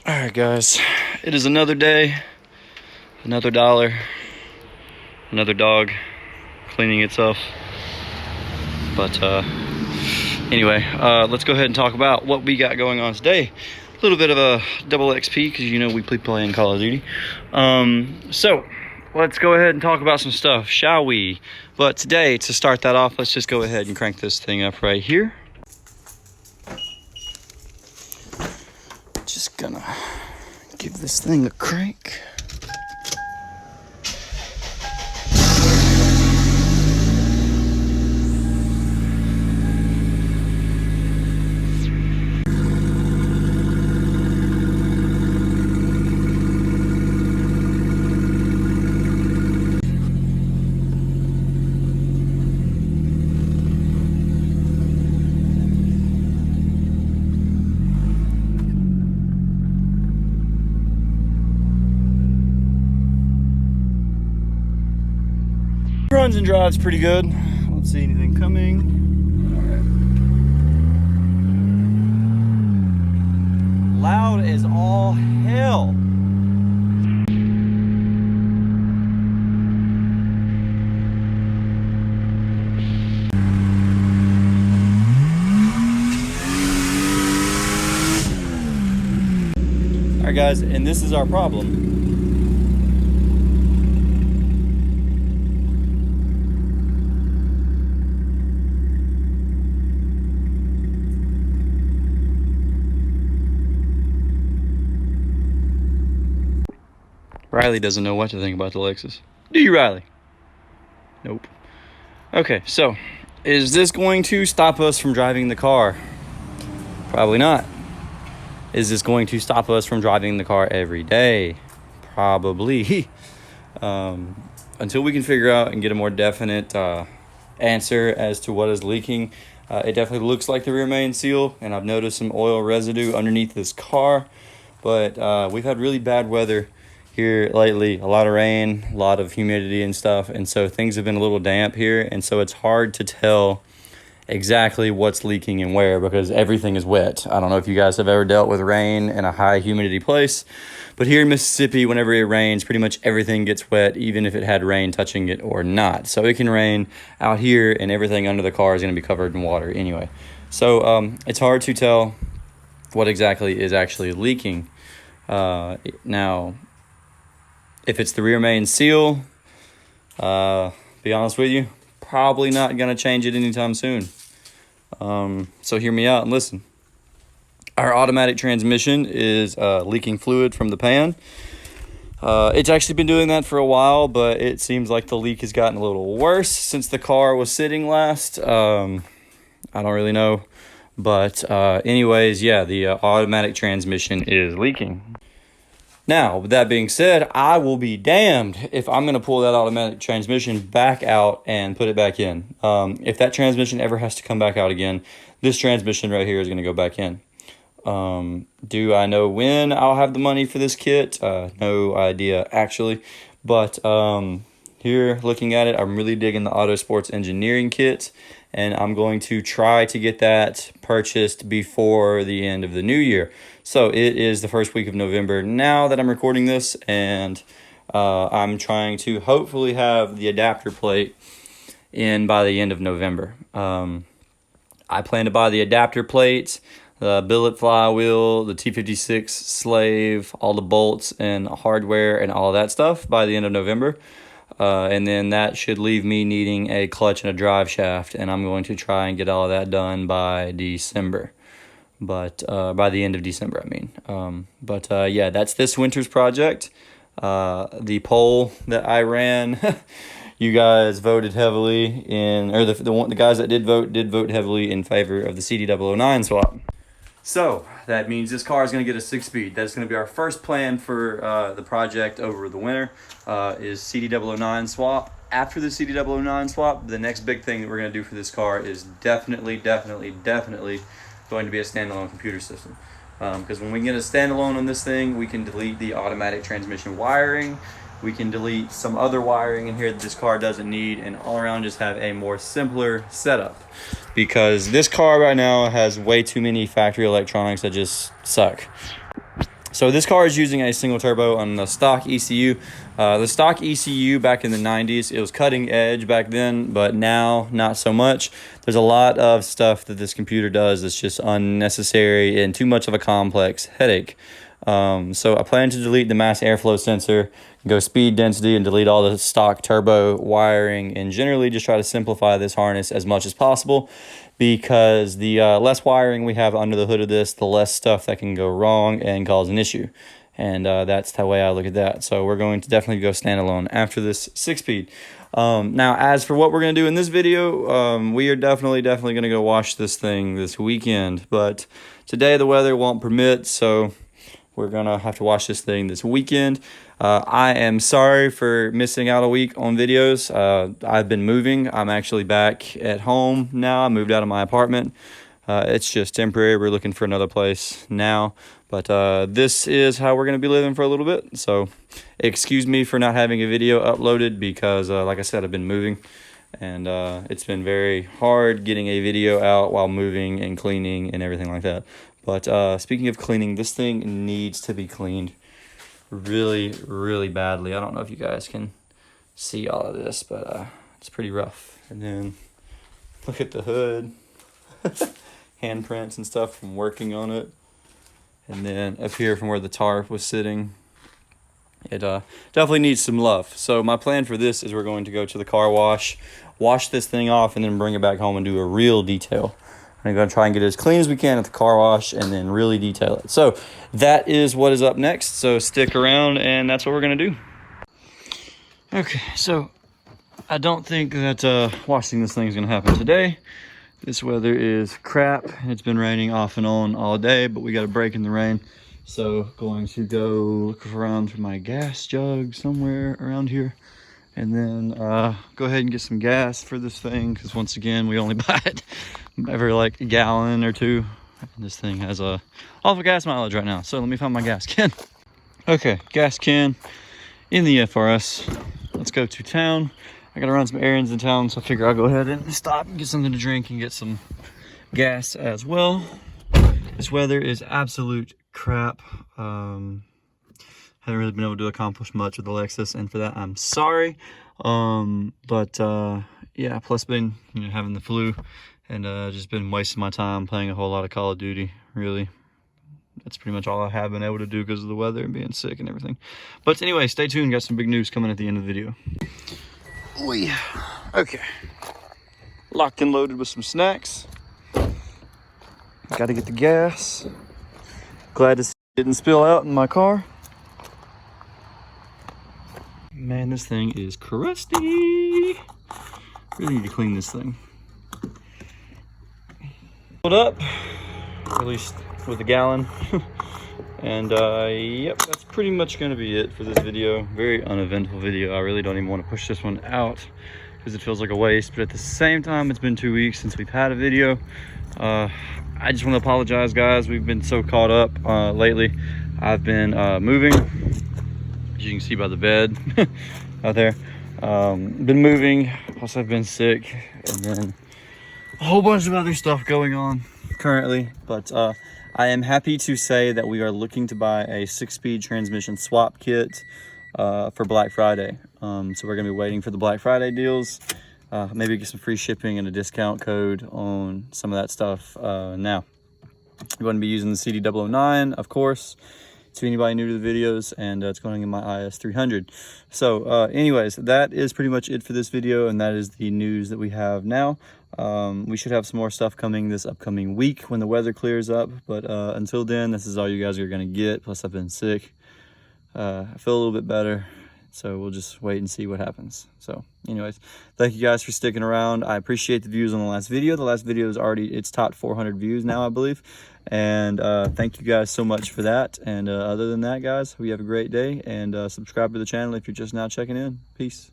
All right, guys, it is another day, another dollar, another dog cleaning itself. But anyway, let's go ahead and talk about what we got going on today. A little bit of a double XP because you know we playing Call of Duty. So let's go ahead and talk about some stuff, shall we? But today, to start that off, let's just go ahead and crank this thing up right here. Just gonna give this thing a crank. Runs and drives pretty good. I don't see anything coming. Loud as all hell. All right, guys, and this is our problem. Riley doesn't know what to think about the Lexus. Do you, Riley? Nope. Okay, so is this going to stop us from driving the car? Probably not. Is this going to stop us from driving the car every day? Probably. Until we can figure out and get a more definite answer as to what is leaking. It definitely looks like the rear main seal, and I've noticed some oil residue underneath this car. But we've had really bad weather here lately, a lot of rain, a lot of humidity and stuff, and so things have been a little damp here, and so it's hard to tell exactly what's leaking and where because everything is wet. I don't know if you guys have ever dealt with rain in a high humidity place, but here in Mississippi, whenever it rains, pretty much everything gets wet, even if it had rain touching it or not. So it can rain out here and everything under the car is going to be covered in water anyway. So it's hard to tell what exactly is actually leaking. Now, if it's the rear main seal, be honest with you, probably not going to change it anytime soon. So hear me out and listen. Our automatic transmission is leaking fluid from the pan. It's actually been doing that for a while, but it seems like the leak has gotten a little worse since the car was sitting last. I don't really know. But anyways, yeah, the automatic transmission is leaking. Now, with that being said, I will be damned if I'm going to pull that automatic transmission back out and put it back in. If that transmission ever has to come back out again, this transmission right here is going to go back in. Do I know when I'll have the money for this kit? No idea, actually. But here, looking at it, I'm really digging the Auto Sports Engineering kit, and I'm going to try to get that purchased before the end of the new year. So it is the first week of November now that I'm recording this, and I'm trying to hopefully have the adapter plate in by the end of November. I plan to buy the adapter plate, the billet flywheel, the T56 slave, all the bolts and hardware and all that stuff by the end of November. And then that should leave me needing a clutch and a drive shaft, and I'm going to try and get all of that done by December. But by the end of December, I mean. Yeah, that's this winter's project. The poll that I ran, you guys voted heavily in, or the guys that did vote heavily in favor of the CD009 swap. So that means this car is going to get a 6-speed. That's going to be our first plan for the project over the winter is CD009 swap. After the CD009 swap, the next big thing that we're going to do for this car is definitely going to be a standalone computer system. Because when we get a standalone on this thing, we can delete the automatic transmission wiring. We can delete some other wiring in here that this car doesn't need, and all around just have a more simpler setup. Because this car right now has way too many factory electronics that just suck. So this car is using a single turbo on the stock ECU. The stock ECU back in the 90s, it was cutting edge back then, but now not so much. There's a lot of stuff that this computer does that's just unnecessary and too much of a complex headache. So I plan to delete the mass airflow sensor, go speed density, and delete all the stock turbo wiring, and generally just try to simplify this harness as much as possible, because the less wiring we have under the hood of this, the less stuff that can go wrong and cause an issue. And that's the way I look at that. So we're going to definitely go standalone after this 6-speed. Now, as for what we're going to do in this video, we are definitely going to go wash this thing this weekend. But today the weather won't permit, so we're going to have to wash this thing this weekend. I am sorry for missing out a week on videos. I've been moving. I'm actually back at home now. I moved out of my apartment. It's just temporary. We're looking for another place now. But this is how we're going to be living for a little bit. So excuse me for not having a video uploaded because, like I said, I've been moving. And it's been very hard getting a video out while moving and cleaning and everything like that. But speaking of cleaning, this thing needs to be cleaned really badly. I don't know if you guys can see all of this, but it's pretty rough. And then look at the hood. Handprints and stuff from working on it. And then up here from where the tarp was sitting, it definitely needs some love. So my plan for this is we're going to go to the car wash this thing off, and then bring it back home and do a real detail. I'm going to try and get it as clean as we can at the car wash and then really detail it. So that is what is up next. So stick around, and that's what we're going to do. Okay, so I don't think that washing this thing is going to happen today. This weather is crap. It's been raining off and on all day, but we got a break in the rain. So going to go look around for my gas jug somewhere around here. And then go ahead and get some gas for this thing, because once again, we only buy it every like a gallon or two. And this thing has a awful gas mileage right now. So let me find my gas can. Okay, gas can in the FRS. Let's go to town. I gotta run some errands in town, so I figure I'll go ahead and stop and get something to drink and get some gas as well. This weather is absolute crap. Haven't really been able to accomplish much with the Lexus, and for that I'm sorry. Yeah, plus been having the flu, and just been wasting my time playing a whole lot of Call of Duty. Really, that's pretty much all I have been able to do because of the weather and being sick and everything. But anyway, stay tuned. Got some big news coming at the end of the video. Oh yeah. Okay. Locked and loaded with some snacks. Got to get the gas. Glad to see it didn't spill out in my car. Man, this thing is crusty. Really need to clean this thing. Filled up, at least with a gallon. And yep, that's pretty much gonna be it for this video. Very uneventful video. I really don't even want to push this one out because it feels like a waste, but at the same time, it's been 2 weeks since we've had a video. I just want to apologize, guys. We've been so caught up lately. I've been moving, as you can see by the bed out there. Been moving, plus I've been sick, and then a whole bunch of other stuff going on currently. But I am happy to say that we are looking to buy a 6-speed transmission swap kit for Black Friday. So we're gonna be waiting for the Black Friday deals. Maybe get some free shipping and a discount code on some of that stuff now. I'm going to be using the CD009, of course, to anybody new to the videos, and it's going in my IS300. So anyways, that is pretty much it for this video, and that is the news that we have now. We should have some more stuff coming this upcoming week when the weather clears up, but until then, this is all you guys are going to get. Plus I've been sick. I feel a little bit better, so we'll just wait and see what happens. So anyways, thank you guys for sticking around. I appreciate the views on the last video. The last video is already, it's topped 400 views now, I believe. And thank you guys so much for that. And other than that, guys, we have a great day, and subscribe to the channel if you're just now checking in. Peace.